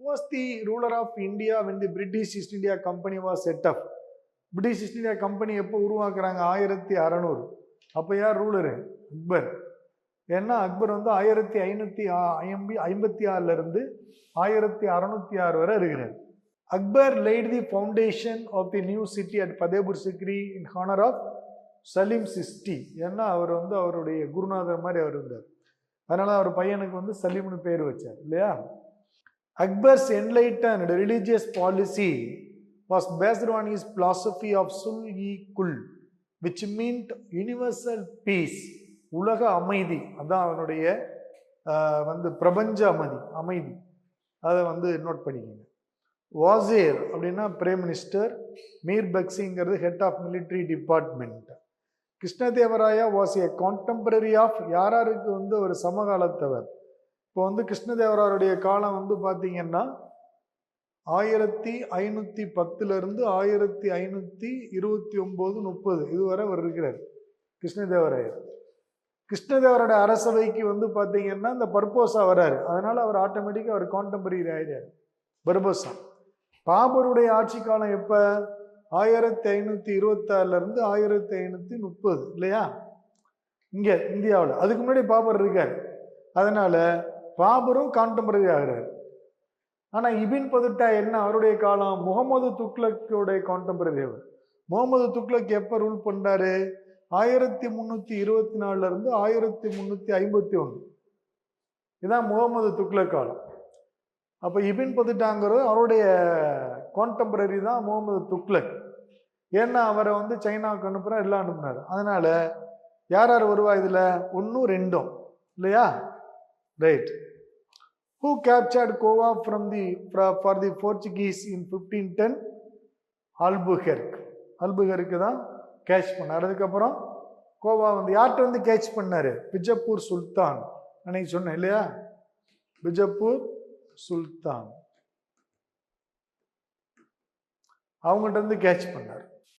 was the ruler of India when the British East India Company was set up? British East India Company எப்போ உருவாக்குறாங்க? 1600. அப்போ யார் ரூலரு? அக்பர். ஏன்னா அக்பர் வந்து 1556 இருந்து 1606 வரை இருக்கிறார். Akbar laid the foundation of the new city at Fatehpur Sikri in honor of Salim sixty. ஏன்னா அவர் வந்து அவருடைய குருநாதர் மாதிரி அவர் இருந்தார். அதனால அவர் பையனுக்கு வந்து சலீம்னு பேர் வச்சார் இல்லையா? Akbar's enlightened religious policy was based on his philosophy of Sul-e-Kul, which meant universal peace. உலக அமைதி. அதான் அவனுடைய வந்து பிரபஞ்ச அமைதி. அதை வந்து நோட் பண்ணிக்கோங்க. வாசீர் அப்படின்னா பிரைம் மினிஸ்டர், மீர் பக்சிங்கிறது head of military department. Krishnadevaraya was a contemporary of யாராருக்கு வந்து ஒரு சமகாலத்தவர். இப்போ வந்து கிருஷ்ணதேவராயருடைய காலம் வந்து பார்த்தீங்கன்னா 1510 1529-30 இதுவரை அவர் இருக்கிறார் கிருஷ்ணதேவராயர். கிருஷ்ணதேவரோட அரசவைக்கு வந்து பார்த்தீங்கன்னா இந்த பர்போசா வராரு. அதனால அவர் ஆட்டோமேட்டிக்காக அவர் கான்டெம்பரரி ஆயிடாரு, பர்போசா. பாபருடைய ஆட்சி காலம் எப்போ? 1526 1530 இல்லையா? இங்கே இந்தியாவில். அதுக்கு முன்னாடி பாபர் இருக்கார். அதனால பாபரும் கான்டெம்பரரி ஆகிறார். ஆனால் இபின் பதுட்டா என்ன? அவருடைய காலம் முகமது துக்ளக்கோடைய கான்டெம்பரரி. அவர் முகமது துக்ளக் எப்போ ரூல் பண்ணாரு? 1324 1351. இதுதான் முகமது துக்ளக் காலம். அப்போ இபின் பதுட்டாங்கிறது அவருடைய கான்டெம்பரரி தான் முகமது துக்ளக். ஏன்னா அவரை வந்து சைனாவுக்கு அனுப்புகிறார், எல்லாம் அனுப்புனார். அதனால யார் யார் வருவா இதில்? 1 2 இல்லையா? Right. Who captured Goa for the Portuguese in 1510? அல்புகெர்க். அல்புகெர்க்கு தான் கேட்ச் பண்ணார். அதுக்கப்புறம் கோவா வந்து யார்கிட்ட வந்து கேட்ச் பண்ணாரு? பிஜப்பூர் சுல்தான். அன்னைக்கு சொன்னேன் இல்லையா? பிஜப்பூர் சுல்தான் அவங்ககிட்ட வந்து கேட்ச் பண்ணார்.